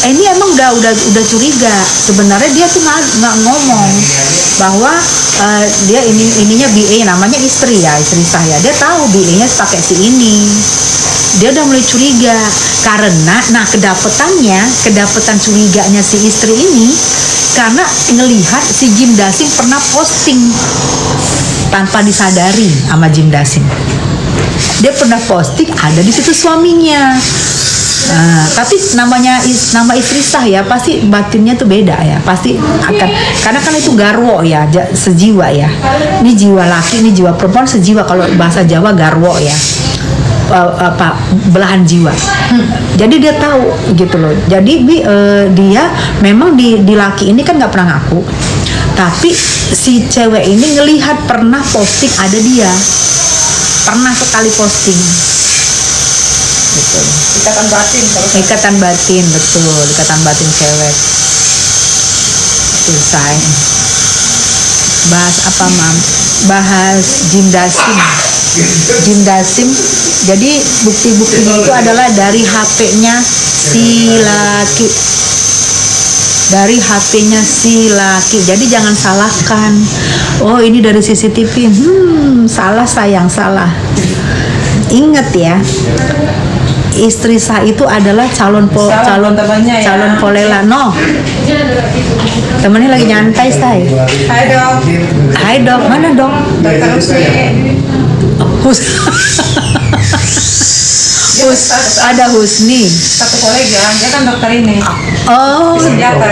ini emang udah curiga. Sebenarnya dia tuh nggak ngomong bahwa dia ininya BA, namanya istri sah ya. Dia tahu BA-nya pakai si ini. Dia udah mulai curiga karena kedapetan curiganya si istri ini karena ngelihat si Jim Dasim pernah posting tanpa disadari sama Jim Dasim. Dia pernah posting ada di situ suaminya. Tapi nama istri sah ya, pasti batinnya tuh beda ya, pasti akan, karena kan itu garwo ya, sejiwa ya. Ini jiwa laki, ini jiwa perempuan, sejiwa kalau bahasa Jawa garwo ya. Belahan jiwa. Jadi dia tahu gitu loh. Jadi dia memang di laki ini kan nggak pernah ngaku, tapi si cewek ini ngelihat pernah posting ada dia, pernah sekali posting gitu. Ikatan batin betul, ikatan batin cewek. Selesai. Bahas apa, Mam? Bahas Jim Dasim. Jadi bukti-buktinya itu adalah dari HP-nya si laki. Jadi jangan salahkan. Oh, ini dari CCTV. Salah sayang, salah. Ingat ya. Istri sah itu adalah calon polela. No. Temennya lagi nyantai, say. Hai dok. Mana dok? Ada Husni. Satu kolega, dia kan dokter ini. Oh,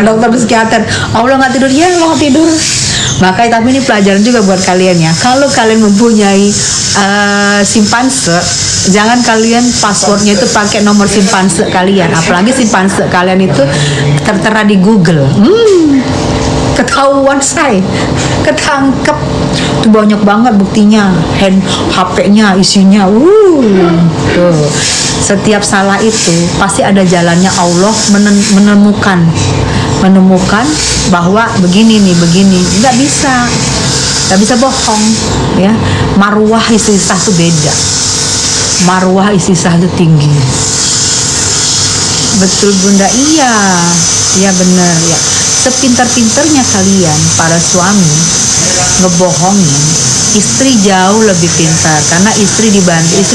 dokter psikiater. Allah nggak tidur ya, lo nggak tidur. Makanya tapi ini pelajaran juga buat kalian ya. Kalau kalian mempunyai simpanse, jangan kalian passwordnya itu pakai nomor simpanse kalian. Apalagi simpanse kalian itu tertera di Google. Ketahuan saya, ketangkep. Itu banyak banget buktinya, HP-nya isinya. Tuh. Setiap salah itu pasti ada jalannya. Allah menemukan bahwa begini, nggak bisa bohong ya. Marwah istri sah itu beda, marwah istri sah itu tinggi. Betul Bunda, iya bener ya. Sepintar-pintarnya kalian para suami ngebohongin istri jauh lebih pintar, karena istri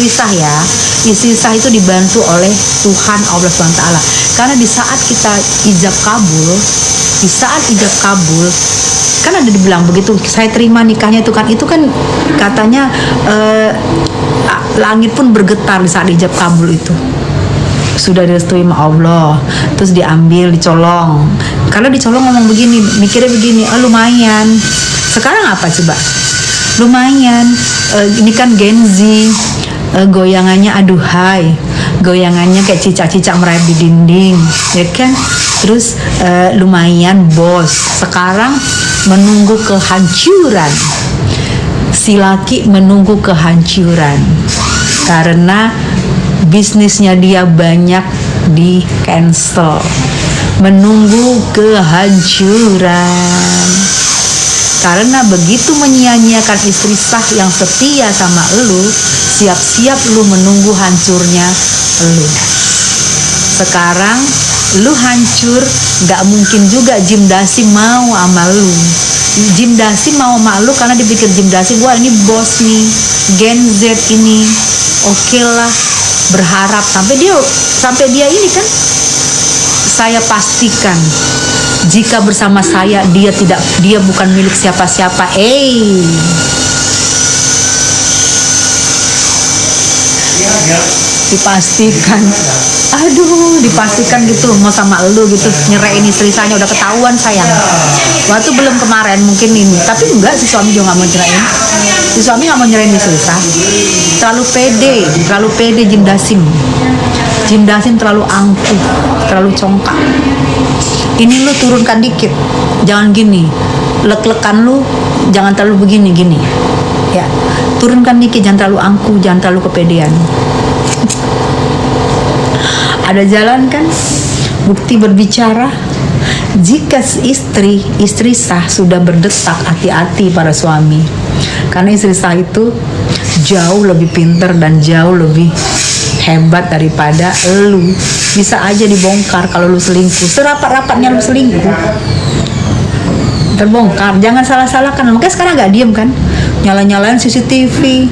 sah itu dibantu oleh Tuhan Allah SWT. Karena di saat kita ijab kabul kan ada dibilang begitu, saya terima nikahnya itu kan katanya langit pun bergetar di saat ijab kabul itu. Sudah direstui sama Allah, terus dicolong. Kalau dicolong ngomong begini, mikirnya begini, lumayan. Sekarang apa coba? Lumayan. Ini kan Gen Z, goyangannya aduhai, goyangannya kayak cicak-cicak merayap di dinding, ya kan? Terus lumayan bos. Sekarang menunggu kehancuran. Si laki menunggu kehancuran karena bisnisnya dia banyak di cancel, menunggu kehancuran. Karena begitu menyia-nyiakan istri sah yang setia sama elu, siap-siap lu menunggu hancurnya elu. Sekarang lu hancur, gak mungkin juga Jim Dasim mau sama lu. Jim Dasim mau sama lu karena dipikir Jim Dasim, wah ini bos nih, Gen Z ini, oke lah, berharap sampai dia ini kan. Saya pastikan jika bersama saya dia bukan milik siapa-siapa. Dipastikan gitu mau sama elu gitu, nyerahin istri saya udah ketahuan sayang. Waktu belum kemarin mungkin ini, tapi enggak, si suami juga nggak mau nyerahin. Si suami nggak mau nyerahin istri saya. Terlalu pede Jim Dasim terlalu angkuh, terlalu congkak. Ini lu turunkan dikit, jangan gini. Lek-lekan lu jangan terlalu begini ya. Turunkan dikit, jangan terlalu angkuh, jangan terlalu kepedean. Ada jalan kan? Bukti berbicara. Jika istri sah sudah berdetak, hati-hati para suami. Karena istri sah itu jauh lebih pintar dan jauh lebih hebat daripada lu. Bisa aja dibongkar kalau lu selingkuh. Serapat-rapatnya lu selingkuh, terbongkar. Jangan salah-salahkan. Makanya sekarang nggak diem kan, nyala-nyalain CCTV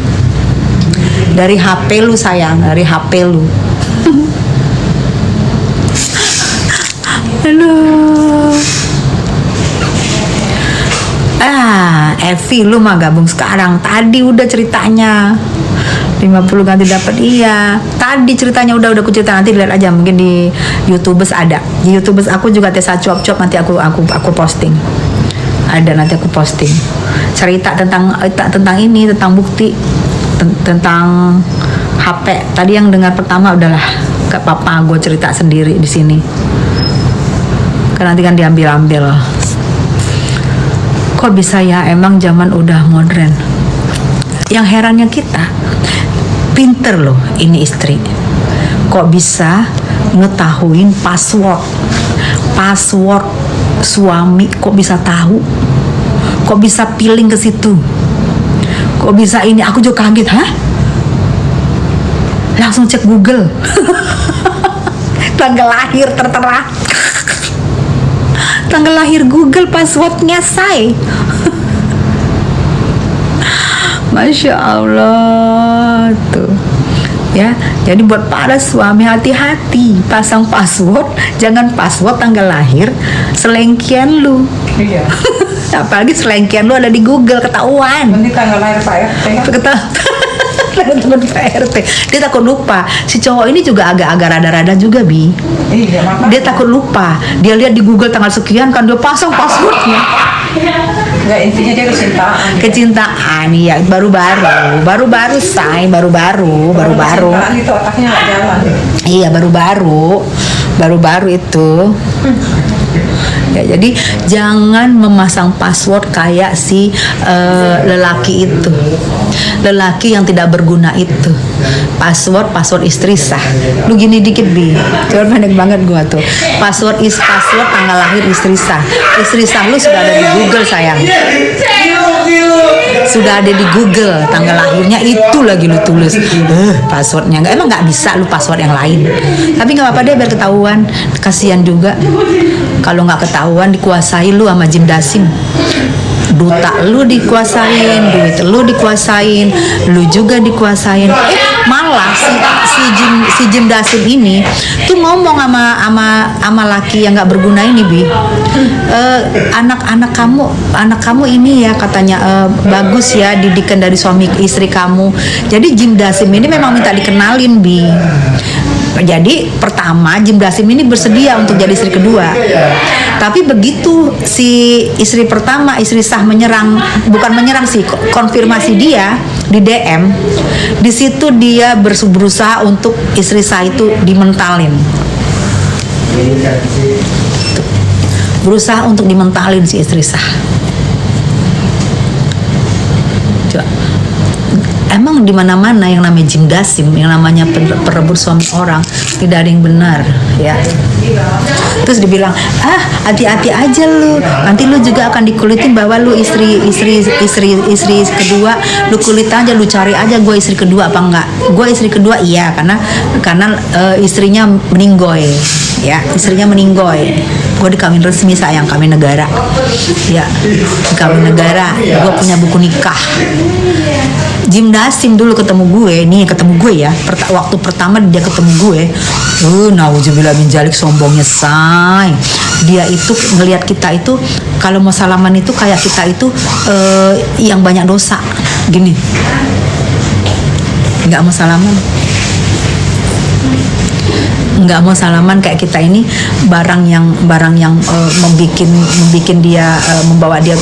dari HP lu sayang, dari HP lu. Aduh. Evi lu mah gabung sekarang. Tadi udah ceritanya 50 ganti dapat. Iya, tadi ceritanya udah aku cerita. Nanti lihat aja, mungkin di YouTubers ada. Di YouTubers aku juga Tessa Cuap-Cuap, nanti aku posting. Ada, nanti aku posting. Cerita tentang ini, tentang bukti, tentang HP. Tadi yang dengar pertama udahlah, gak apa-apa, gue cerita sendiri di sini. Kan nanti kan diambil-ambil. Kok bisa ya, emang zaman udah modern. Yang herannya kita, pinter loh ini istri. Kok bisa ngetahuin password suami, kok bisa tahu? Kok bisa feeling ke situ? Kok bisa ini? Aku juga kaget, hah? Langsung cek Google. Tanggal lahir tertera. Tanggal lahir Google, passwordnya say. Masya Allah tuh ya. Jadi buat para suami, hati-hati pasang password. Jangan password tanggal lahir selengkian lu. Iya. Apalagi selengkian lu ada di Google, ketahuan. Nanti tanggal lahir Pak RT kan? Teman Pak RT. Dia takut lupa. Si cowok ini juga agak-agak rada-rada juga, Bi. Iya, makanya. Dia takut lupa. Dia lihat di Google tanggal sekian kan, dia pasang passwordnya. Enggak, intinya dia kecintaan. Kecintaan, iya. Baru-baru say, baru-baru. Kecintaan itu otaknya nggak jalan. Iya, baru-baru itu. Ya, jadi jangan memasang password kayak si lelaki itu, lelaki yang tidak berguna itu. Password istri sah. Lu gini dikit, Bi, coba pendek banget gua tuh. Password tanggal lahir istri sah. Istri sah lu sudah ada di Google sayang. Sudah ada di Google tanggal lahirnya, itu lagi lu tulis passwordnya. Emang nggak bisa lu password yang lain? Tapi nggak apa-apa deh, biar ketahuan. Kasihan juga kalau nggak ketahuan, dikuasai lu sama Jim Dasim. Duta lu dikuasain, duit lu dikuasain, lu juga dikuasain. Malah si Jim Dasim ini tuh ngomong sama laki yang nggak berguna ini, Bi. Anak kamu ini ya katanya bagus ya, didikan dari suami istri kamu. Jadi Jim Dasim ini memang minta dikenalin, Bi. Jadi pertama Jim Dasim ini bersedia untuk jadi istri kedua. Tapi begitu si istri pertama, istri sah bukan menyerang sih, konfirmasi dia di DM. Di situ dia berusaha untuk istri sah itu dimentalin. Berusaha untuk dimentalin si istri sah. Coba. Emang di mana-mana yang namanya Jim Dasim, yang namanya perebut suami orang, tidak ada yang benar, ya. Terus dibilang, hati-hati aja lu, nanti lu juga akan dikulitin bahwa lu istri kedua, lu kulit aja, lu cari aja gue istri kedua apa enggak. Gue istri kedua iya, karena istrinya meninggoy, ya, istrinya meninggoy. Gue dikawin resmi sayang, kawin negara, ya, kawin negara. Gue punya buku nikah. Jim Dasim dulu ketemu gue ya, waktu pertama dia ketemu gue, nauzubillah min dzalik, sombongnya say. Dia itu ngelihat kita itu kalau mau salaman itu kayak kita itu yang banyak dosa, gini, nggak mau salaman kayak kita ini barang yang membikin dia membawa dia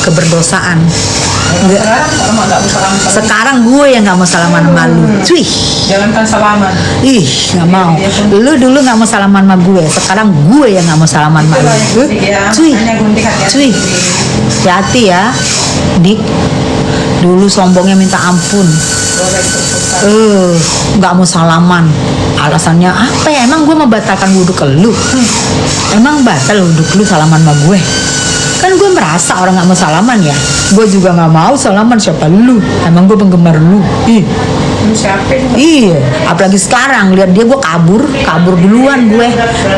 keberdosaan. Sekarang gue yang nggak mau salaman sama lu, cuy. Jangankan salaman. Nggak mau. Lu dulu nggak mau salaman sama gue, sekarang gue yang nggak mau salaman sama lu, cuy. Hati ya, Dik. Dulu sombongnya minta ampun. Nggak mau salaman. Alasannya apa ya? Emang gue membatalkan wudhu ke lu? Emang batal wudhu lu salaman sama gue? Kan gue merasa orang nggak mau salaman ya. Gue juga nggak mau salaman, siapa lu? Emang gue penggemar lu? Lu siapin. Iya, apalagi sekarang lihat dia, gue kabur duluan gue.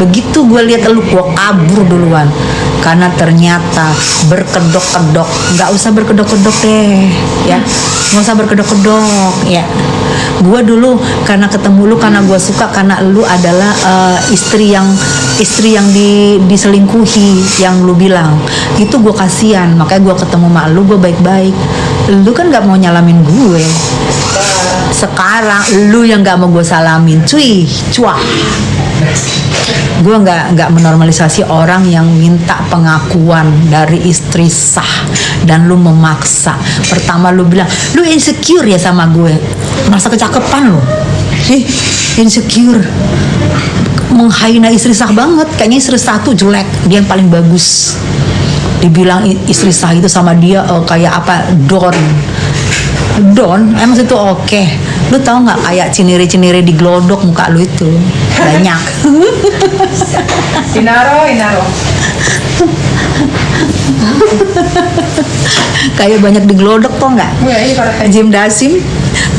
Begitu gue lihat lu, gue kabur duluan. Karena ternyata berkedok-kedok, nggak usah berkedok-kedok deh, ya, nggak usah berkedok-kedok, ya. Gue dulu karena ketemu lu, karena gue suka, karena lu adalah istri yang diselingkuhi, yang lu bilang itu gue kasihan, makanya gue ketemu sama lu, gue baik-baik. Lu kan nggak mau nyalamin gue. Sekarang lu yang nggak mau gue salamin, cuah. Gue nggak menormalisasi orang yang minta pengakuan dari istri sah dan lu memaksa. Pertama lu bilang lu insecure ya sama gue, merasa kecakepan lu, insecure, menghina istri sah banget. Kayaknya istri sah tuh jelek, dia yang paling bagus. Dibilang istri sah itu sama dia kayak apa, Don, emang itu oke. Lu tahu nggak kayak ciniri-ciniri di glodok muka lu itu banyak. Inaro. Kayak banyak di glodok, tau nggak? Iya, para Jim Dasim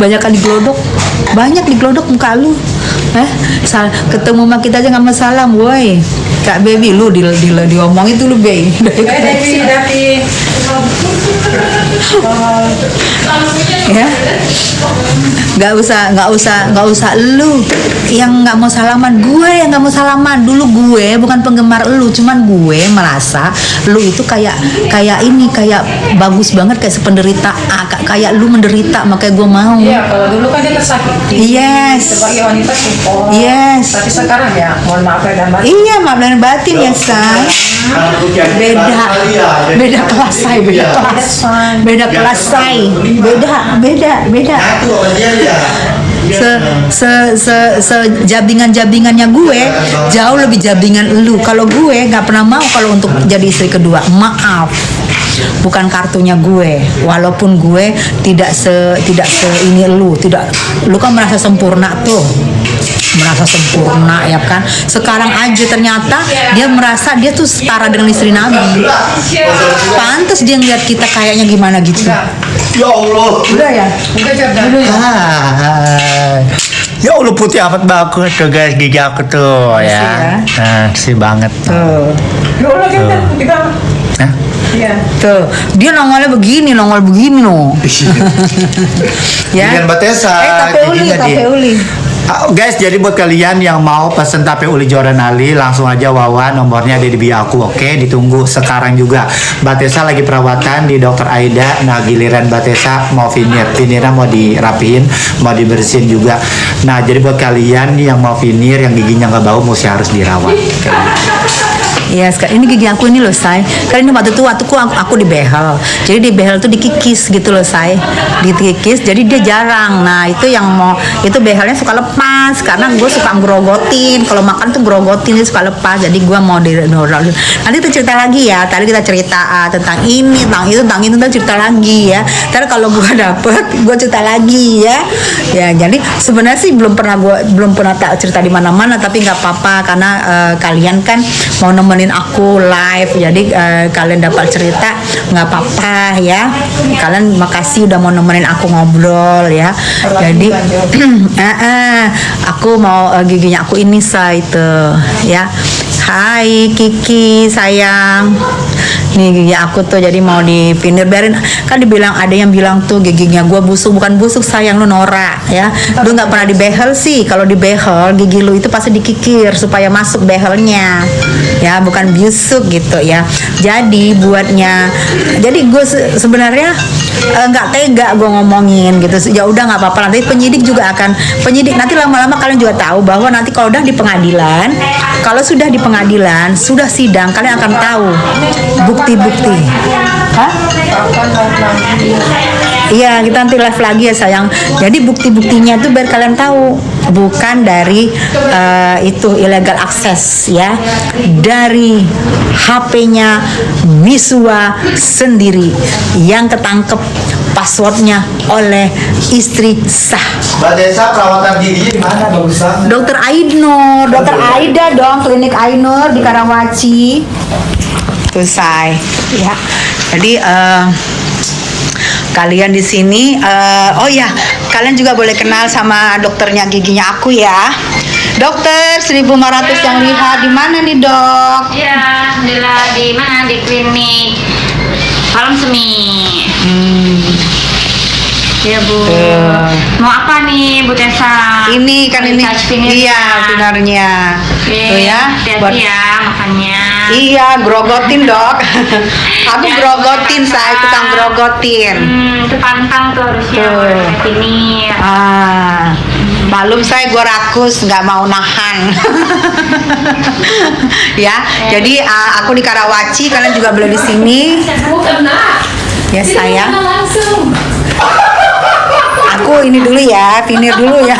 banyak kan di glodok, muka lu. Ketemu sama kita aja nggak masalah, boy. Kak baby, lu diomong itu lu, baby. Davi. Ya, nggak usah lu yang nggak mau salaman, gue yang nggak mau salaman. Dulu gue bukan penggemar lu, cuman gue merasa lu itu kayak bagus banget, kayak sependerita, kayak lu menderita, makanya gue mau. Iya, kalau dulu kan dia tersakiti. Yes. Sebagai wanita support. Yes. Tapi sekarang ya, mohon maaf dan batin. Iya, maaf dan batin ya, say. Beda kelas, say. Beda kelas, say. Beda. Jabingannya gue jauh lebih jabingan lu. Kalau gue nggak pernah mau kalau untuk jadi istri kedua, maaf, bukan kartunya gue. Walaupun gue tidak se ini lu kan merasa sempurna tuh, ya kan. Sekarang aja ternyata dia merasa dia tuh setara dengan istri Nabi. Pantes dia ngeliat kita kayaknya gimana gitu. Ya Allah. Udah ya? Udah Jordan. Ya Allah, putih amat bagus tuh guys, gigi aku tuh ya. Sih banget tuh. Ya Allah, kita putih banget. Hah? Iya. Tuh, dia nongol begini loh. Ya. Dengan Batesa, tape uli. Guys, jadi buat kalian yang mau pesen tape uli Jordan Ali, langsung aja Wawa, nomornya ada di bio aku, oke? Ditunggu sekarang juga. Batesa lagi perawatan di Dokter Aida. Nah, giliran Batesa mau vinirnya mau dirapiin, mau dibersihin juga. Nah, jadi buat kalian yang mau vinir, yang giginya nggak bau, mesti harus dirawat. Iya, sekarang ini gigi aku ini loh, say. Karena ini waktu aku di behel. Jadi di behel tuh dikikis gitu loh, say. Dikikis, jadi dia jarang. Nah, itu yang itu behelnya suka lepas karena gue suka ngerogotin. Kalau makan tuh ngerogotin, dia suka lepas. Jadi gue mau nanti kita cerita lagi ya. Tadi kita cerita tentang ini, tentang itu, kita cerita lagi ya. Ntar kalau gue dapet, gue cerita lagi ya. Ya, jadi sebenarnya sih belum pernah tak cerita di mana-mana, tapi nggak apa-apa karena kalian kan mau nemenin aku live, jadi kalian dapat cerita nggak apa-apa ya. Kalian makasih udah mau nemenin aku ngobrol ya. Jadi aku mau giginya aku ini, say, itu ya. Hai Kiki sayang, nih gigi aku tuh jadi mau divinir, biarin. Kan dibilang, ada yang bilang tuh giginya gue busuk. Bukan busuk sayang, lu norak ya. Lu nggak pernah dibehel sih. Kalau dibehel gigi lu itu pasti dikikir supaya masuk behelnya ya, bukan busuk gitu ya. Jadi jadi gue sebenarnya nggak tega gue ngomongin gitu. Ya udah nggak apa-apa, nanti penyidik nanti lama-lama kalian juga tahu bahwa nanti kalau udah di pengadilan, sudah sidang, kalian akan tahu bukti-bukti. Hah? Iya, kita nanti live lagi ya sayang. Jadi bukti-buktinya tuh biar kalian tahu, bukan dari itu illegal access ya, dari HP-nya Miswa sendiri yang ketangkep passwordnya oleh istri sah. Mbak Desa, perawatan giginya di mana? Bagus banget. Dokter Ainur, Dokter Aida dong, klinik Ainur di Karawaci. Tuh, say. Ya. Jadi kalian di sini. Oh ya, kalian juga boleh kenal sama dokternya giginya aku ya. Dokter 1500 yang lihat di mana nih, Dok? Iya, alhamdulillah. Di mana? Di klinik Palem Semi. Iya, Bu. Mau apa nih, Bu Tessa? Ini kan ini. Touch finger Iya, ya. fingernya. Oke, Tuh ya. hati-hati ya makannya. Iya, grogotin, Dok. Aku Ya, grogotin, saya tukang grogotin. Itu pantang tuh harusnya Tuh. kayak ini. Malum saya gue rakus nggak mau nahan. Ya, jadi aku di Karawaci, kalian juga boleh di sini. Ya sayang. Aku ini dulu ya, finir dulu ya.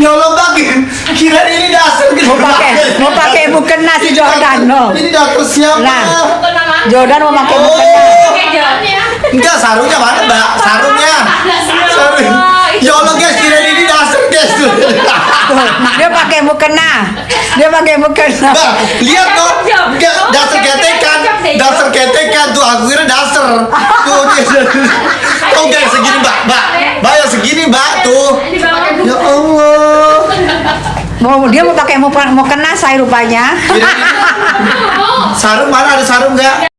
Nyolong lagi. Kira ini dasar Mau pakai mukena si Jordan, no. Ini dasar siapa? Nah, Jordan mau pakai mukena. Enggak, sarungnya mana, Mbak? Sarungnya. Sarung. Ya Allah, guys, kira ini dasar, guys. Dia pakai mukena. Dia pakai mukena. Mbak, lihat dong. Enggak, dasar ketekan. Dasar ketekan tuh, aku kira dasar. Tuh, guys. Oh, guys, segini, Mbak. Mbak, yang segini, Mbak. Tuh. Ya Allah. Dia mau pakai mukena saya rupanya. Sarung mana, ada sarung nggak?